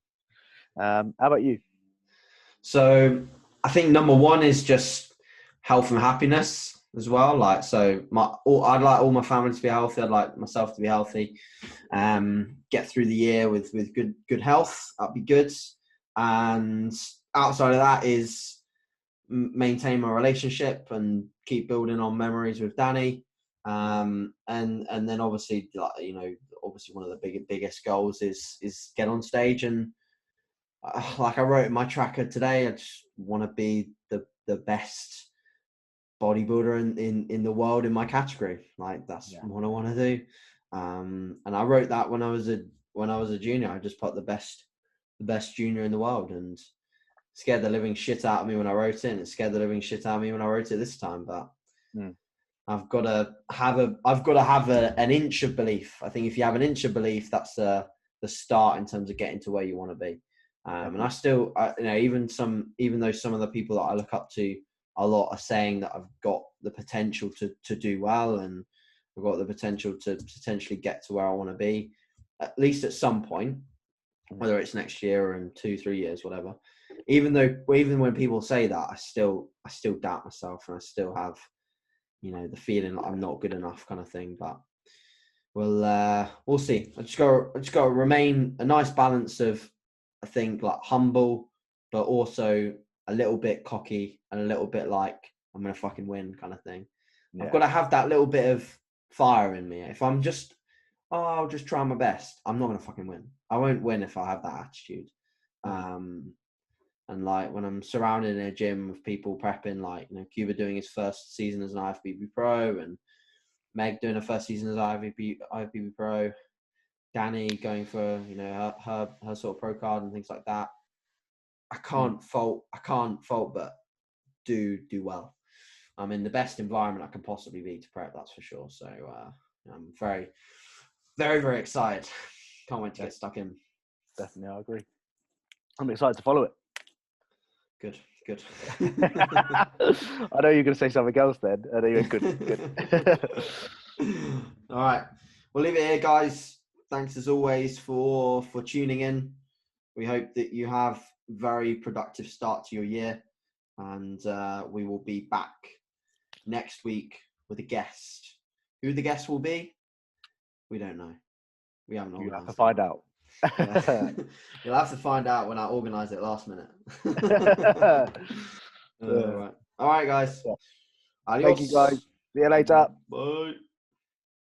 How about you? So I think number one is just health and happiness as well. Like, so I'd like all my family to be healthy. I'd like myself to be healthy. Get through the year with good health. That'd be good. And outside of that is maintain my relationship and keep building on memories with Danny. And then obviously, obviously one of the biggest goals is get on stage and, like I wrote in my tracker today, I just want to be the best bodybuilder in the world in my category. Like, that's what I want to do. And I wrote that when I was a junior. I just put the best junior in the world, and scared the living shit out of me when I wrote it, and it scared the living shit out of me when I wrote it this time. But I've got to have an inch of belief. I think if you have an inch of belief, that's the start in terms of getting to where you want to be. And I still, even though some of the people that I look up to a lot are saying that I've got the potential to do well, and I've got the potential to potentially get to where I want to be, at least at some point, whether it's next year or in 2-3 years, whatever. Even when people say that, I still doubt myself, and I still have, the feeling like I'm not good enough, kind of thing. But we'll see. I just got to remain a nice balance of, I think, like, humble, but also a little bit cocky and a little bit like I'm gonna fucking win, kind of thing. I've got to have that little bit of fire in me. If I'm just, I'll just try my best, I'm not gonna fucking win. I won't win if I have that attitude. And like, when I'm surrounded in a gym with people prepping, like, Cuba doing his first season as an IFBB pro, and Meg doing her first season as IFBB pro, Danny going for her sort of pro card and things like that, I can't fault but do well. I'm in the best environment I can possibly be to prep, that's for sure. So I'm very, very, very excited. Can't wait to get stuck in. Definitely, I agree. I'm excited to follow it. Good. Good. I know you're going to say something else then. I know you're good. All right. We'll leave it here, guys. Thanks as always for tuning in. We hope that you have a very productive start to your year. And we will be back next week with a guest. Who the guest will be, we don't know. We haven't You organised have to find out. Yeah. You'll have to find out when I organise it last minute. All right, guys. Adios. Thank you, guys. See you later. Bye.